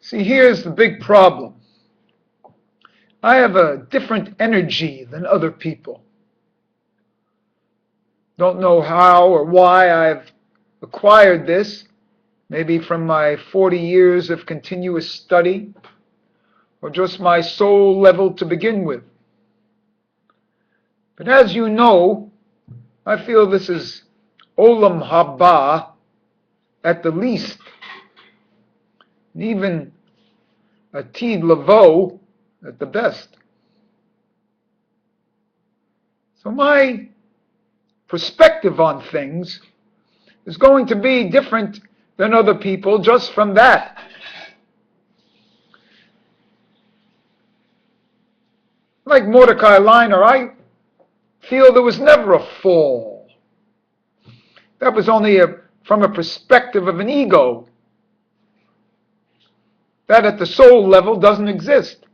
See, here's the big problem. I have a different energy than other people. Don't know how or why I've acquired this, maybe from my 40 years of continuous study, or just my soul level to begin with. But as you know, I feel this is Olam Haba at the least, and even Atid Lavo at the best. So my perspective on things is going to be different than other people just from that. Like Mordecai Liner, I feel there was never a fall. That was only from a perspective of an ego. That at the soul level doesn't exist.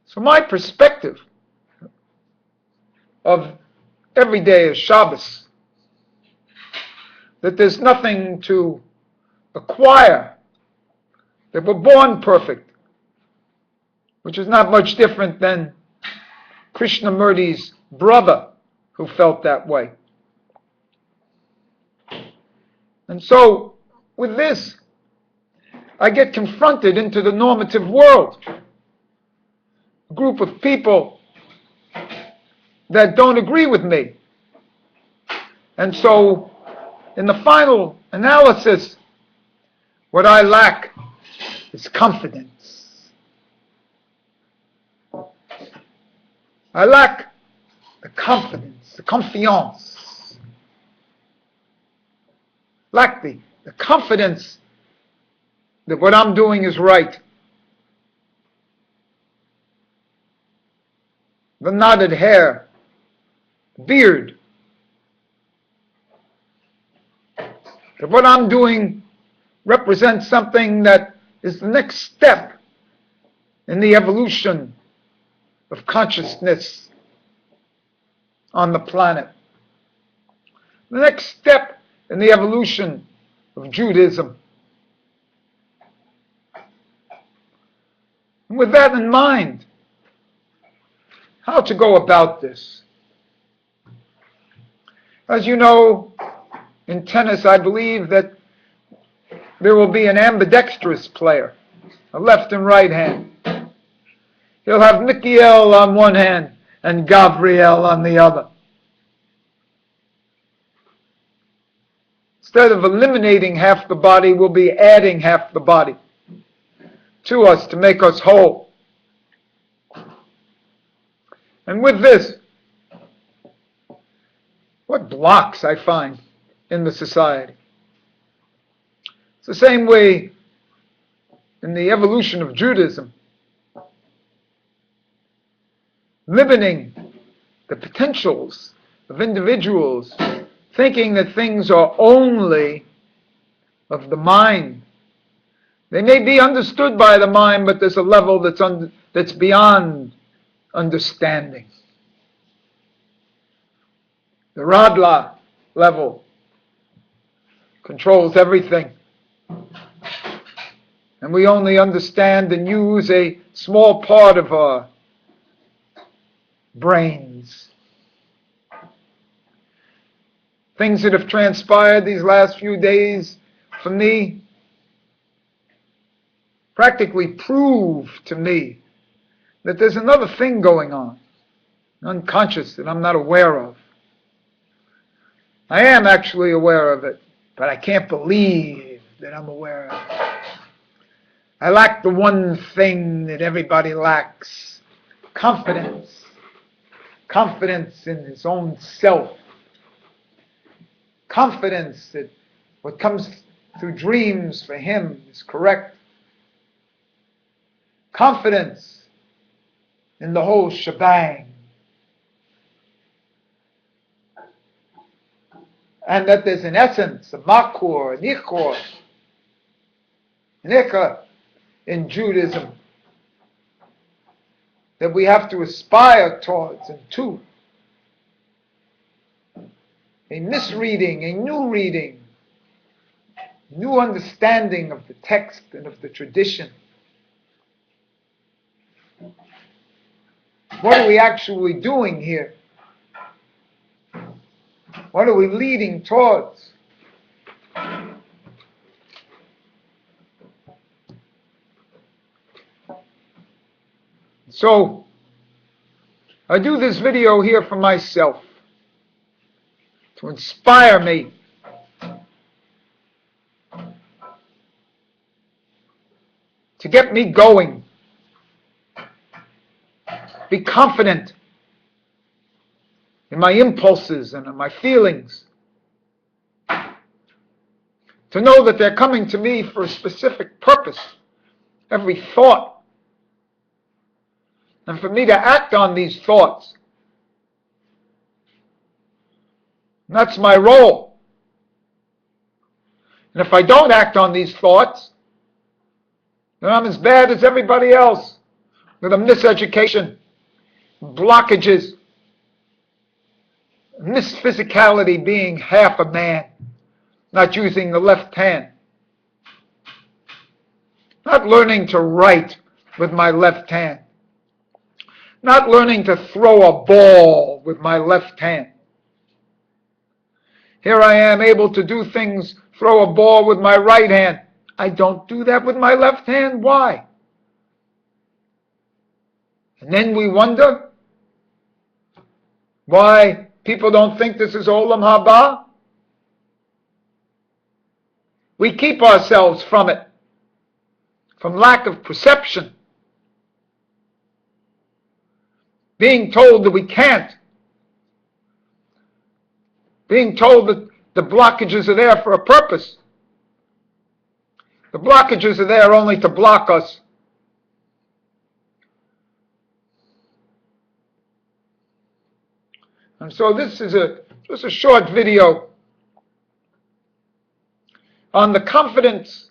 So my perspective of every day is Shabbos, that there's nothing to acquire, that we're born perfect, which is not much different than Krishnamurti's brother who felt that way. And so, with this, I get confronted into the normative world. A group of people that don't agree with me. And so, in the final analysis, what I lack is confidence. I lack the confidence, the confiance. Lack the confidence that what I'm doing is right. The knotted hair, beard, that what I'm doing represents something that is the next step in the evolution of consciousness on the planet. The next step in the evolution of Judaism. And with that in mind, how to go about this? As you know, in tennis, I believe that there will be an ambidextrous player, a left and right hand. He'll have Michael on one hand and Gabriel on the other. Instead of eliminating half the body, we'll be adding half the body to us to make us whole. And with this, what blocks I find in the society? It's the same way in the evolution of Judaism. Limiting the potentials of individuals, thinking that things are only of the mind. They may be understood by the mind, but there's a level that's beyond understanding. The Radla level controls everything. And we only understand and use a small part of our brains. Things that have transpired these last few days for me practically prove to me that there's another thing going on, unconscious, that I'm not aware of. I am actually aware of it, but I can't believe that I'm aware of it. I lack the one thing that everybody lacks: confidence. Confidence in his own self. Confidence that what comes through dreams for him is correct. Confidence in the whole shebang. And that there's an essence, a makur, an ichor, an ikha in Judaism that we have to aspire towards and to. A misreading, a new reading, new understanding of the text and of the tradition. What are we actually doing here? What are we leading towards? So, I do this video here for myself, to inspire me, to get me going. Be confident in my impulses and in my feelings. To know that they're coming to me for a specific purpose, every thought. And for me to act on these thoughts. And that's my role. And if I don't act on these thoughts, then I'm as bad as everybody else, with a miseducation, blockages, misphysicality, being half a man, not using the left hand, not learning to write with my left hand, not learning to throw a ball with my left hand. Here I am able to do things, throw a ball with my right hand. I don't do that with my left hand. Why? And then we wonder why people don't think this is Olam Haba. We keep ourselves from it, from lack of perception, being told that we can't, being told that the blockages are there for a purpose. The blockages are there only to block us. And so this is just a short video on the confidence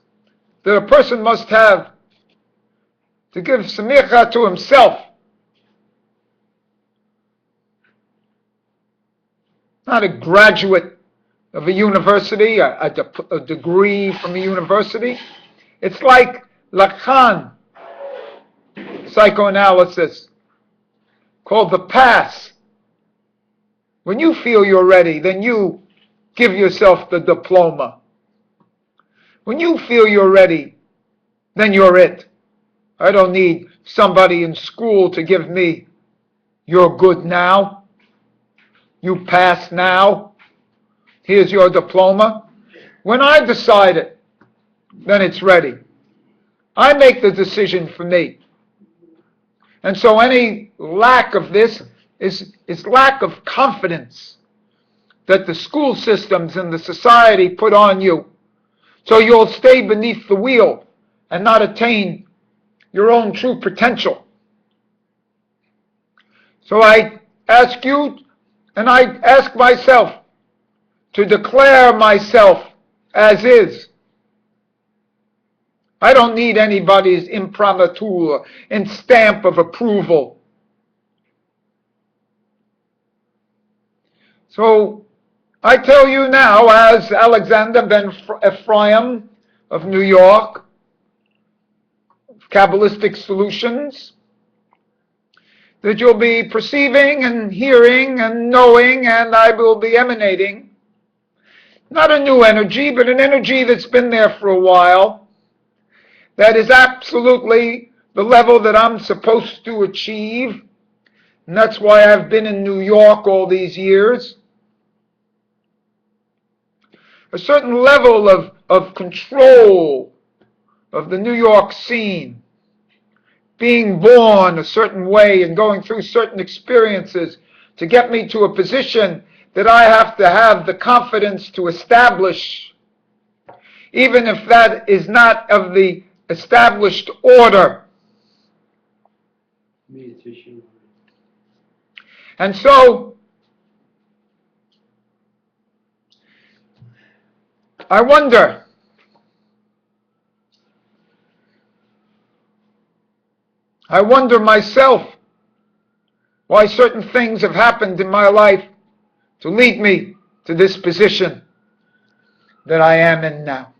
that a person must have to give smicha to himself. Not a graduate of a university, a degree from a university. It's like Lacan psychoanalysis, called the pass. When you feel you're ready, then you give yourself the diploma. When you feel you're ready, then you're it. I don't need somebody in school to give me, you're good now, you pass now, here's your diploma. When I decide it, then it's ready. I make the decision for me. And so any lack of this is lack of confidence that the school systems and the society put on you. So you'll stay beneath the wheel and not attain your own true potential. So I ask you, and I ask myself, to declare myself as is. I don't need anybody's imprimatur and stamp of approval. So I tell you now, as Alexander ben Ephraim of New York, Kabbalistic Solutions, that you'll be perceiving and hearing and knowing, and I will be emanating, not a new energy, but an energy that's been there for a while, that is absolutely the level that I'm supposed to achieve, and that's why I've been in New York all these years. A certain level of control of the New York scene, being born a certain way and going through certain experiences to get me to a position that I have to have the confidence to establish, even if that is not of the established order. And so, I wonder, myself why certain things have happened in my life to lead me to this position that I am in now.